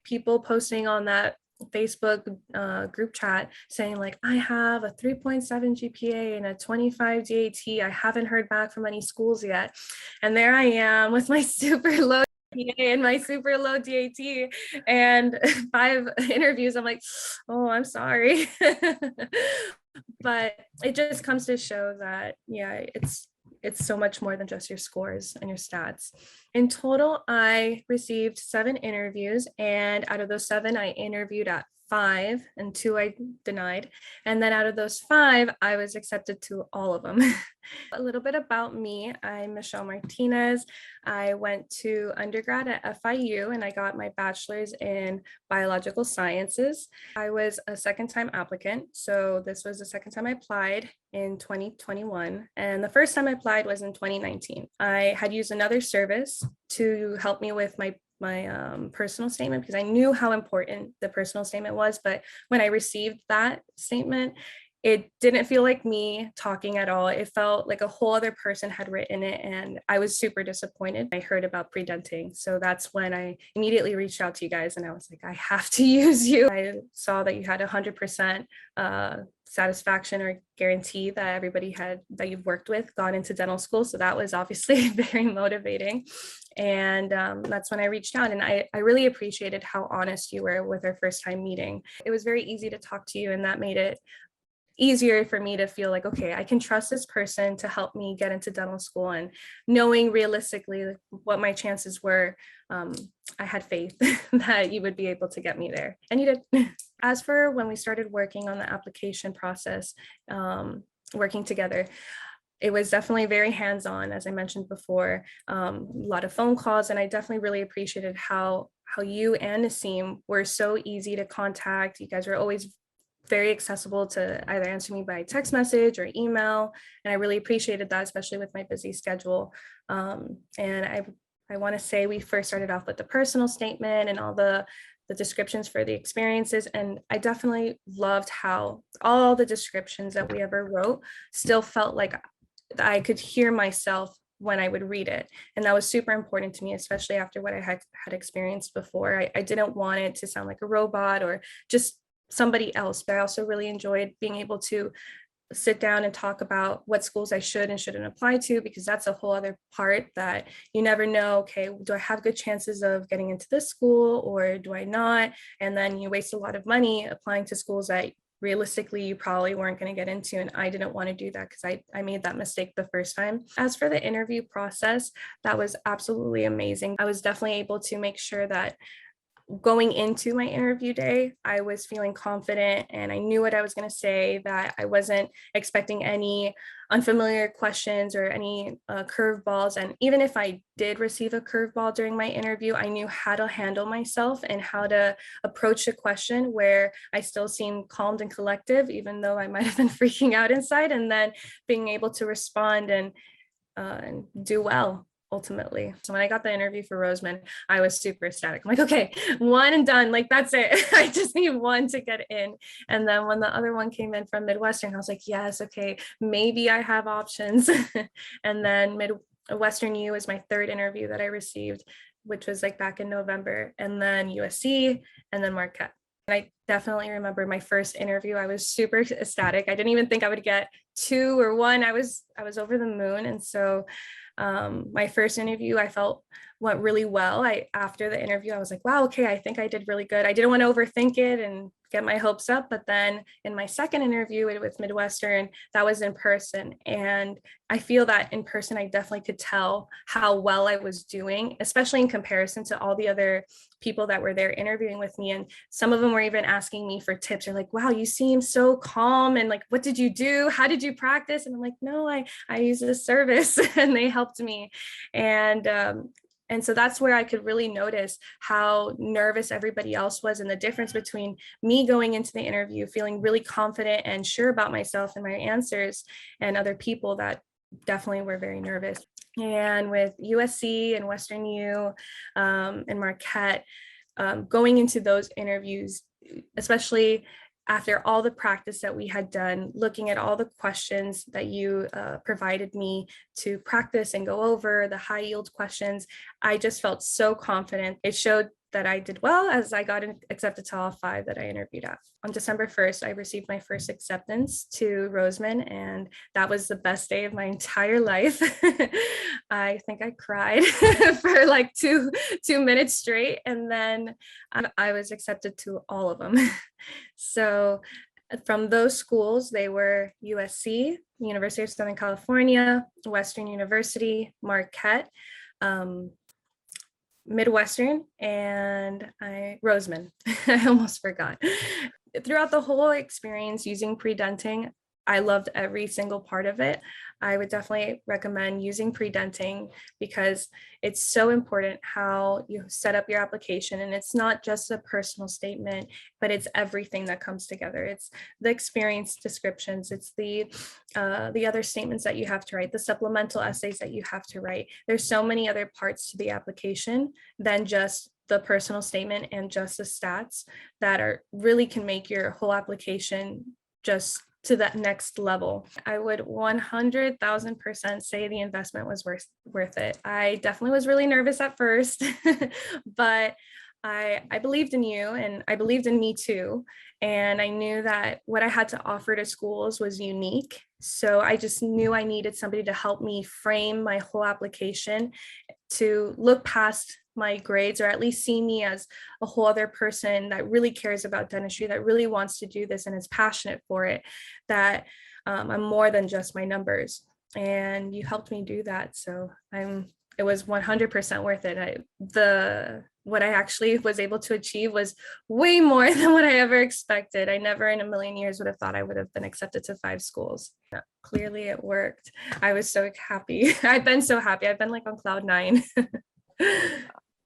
people posting on that Facebook group chat saying like, I have a 3.7 GPA and a 25 DAT. I haven't heard back from any schools yet. And there I am with my super low GPA and my super low DAT and 5 interviews. I'm like, oh, I'm sorry. But it just comes to show that, yeah, it's so much more than just your scores and your stats. In total, I received 7 interviews, and out of those 7, I interviewed at 5 and 2 I denied. And then out of those 5, I was accepted to all of them. A little bit about me. I'm Michelle Martinez. I went to undergrad at FIU and I got my bachelor's in biological sciences. I was a second-time applicant. So this was the second time I applied in 2021. And the first time I applied was in 2019. I had used another service to help me with my personal statement because I knew how important the personal statement was. But when I received that statement, it didn't feel like me talking at all. It felt like a whole other person had written it, and I was super disappointed. I heard about Predenting, so that's when I immediately reached out to you guys, and I was like, I have to use you. I saw that you had 100% satisfaction or guarantee that everybody that you've worked with gone into dental school, so that was obviously very motivating. And that's when I reached out, and I really appreciated how honest you were with our first time meeting. It was very easy to talk to you, and that made it easier for me to feel like, okay, I can trust this person to help me get into dental school. And knowing realistically what my chances were, I had faith that you would be able to get me there, and you did. As for when we started working on the application process, working together, it was definitely very hands-on, as I mentioned before, a lot of phone calls, and I definitely really appreciated how you and Nasim were so easy to contact. You guys were always very accessible to either answer me by text message or email. And I really appreciated that, especially with my busy schedule. And I want to say we first started off with the personal statement and all the descriptions for the experiences. And I definitely loved how all the descriptions that we ever wrote still felt like I could hear myself when I would read it. And that was super important to me, especially after what I had experienced before. I didn't want it to sound like a robot or just somebody else, but I also really enjoyed being able to sit down and talk about what schools I should and shouldn't apply to, because that's a whole other part that you never know, okay, do I have good chances of getting into this school or do I not? And then you waste a lot of money applying to schools that realistically you probably weren't going to get into, and I didn't want to do that because I made that mistake the first time. As for the interview process, that was absolutely amazing. I was definitely able to make sure that going into my interview day, I was feeling confident and I knew what I was going to say, that I wasn't expecting any unfamiliar questions or any curveballs. And even if I did receive a curveball during my interview, I knew how to handle myself and how to approach a question where I still seemed calm and collective, even though I might have been freaking out inside, and then being able to respond and do well. Ultimately. So when I got the interview for Roseman, I was super ecstatic. I'm like, okay, one and done. Like, that's it. I just need one to get in. And then when the other one came in from Midwestern, I was like, yes, okay, maybe I have options. And then Midwestern U was my third interview that I received, which was like back in November. And then USC, and then Marquette. And I definitely remember my first interview. I was super ecstatic. I didn't even think I would get 2 or 1. I was over the moon. And so my first interview, I felt went really well. After the interview, I was like, wow, okay, I think I did really good. I didn't want to overthink it and get my hopes up. But then in my second interview with Midwestern, that was in person. And I feel that in person, I definitely could tell how well I was doing, especially in comparison to all the other people that were there interviewing with me. And some of them were even asking me for tips. They're like, wow, you seem so calm. And like, what did you do? How did you practice? And I'm like, no, I use this service and they helped me. And so that's where I could really notice how nervous everybody else was, and the difference between me going into the interview feeling really confident and sure about myself and my answers, and other people that definitely were very nervous. And with USC and Western U and Marquette, going into those interviews, especially after all the practice that we had done, looking at all the questions that you provided me to practice and go over, the high yield questions, I just felt so confident. It showed that I did well, as I got accepted to all 5 that I interviewed at. On December 1st, I received my first acceptance to Roseman, and that was the best day of my entire life. I think I cried for like two minutes straight, and then I was accepted to all of them. So from those schools, they were USC, University of Southern California, Western University, Marquette, Midwestern, and Roseman. I almost forgot. Throughout the whole experience using Predenting, I loved every single part of it. I would definitely recommend using Predenting because it's so important how you set up your application. And it's not just a personal statement, but it's everything that comes together. It's the experience descriptions, it's the other statements that you have to write, the supplemental essays that you have to write. There's so many other parts to the application than just the personal statement and just the stats that are really can make your whole application just to that next level. I would 100,000% say the investment was worth it. I definitely was really nervous at first, but I believed in you and I believed in me too. And I knew that what I had to offer to schools was unique. So I just knew I needed somebody to help me frame my whole application, to look past my grades, or at least see me as a whole other person that really cares about dentistry, that really wants to do this and is passionate for it, that I'm more than just my numbers. And you helped me do that. So it was 100% worth it. What I actually was able to achieve was way more than what I ever expected. I never in a million years would have thought I would have been accepted to 5 schools. Clearly it worked. I was so happy. I've been so happy. I've been like on cloud 9.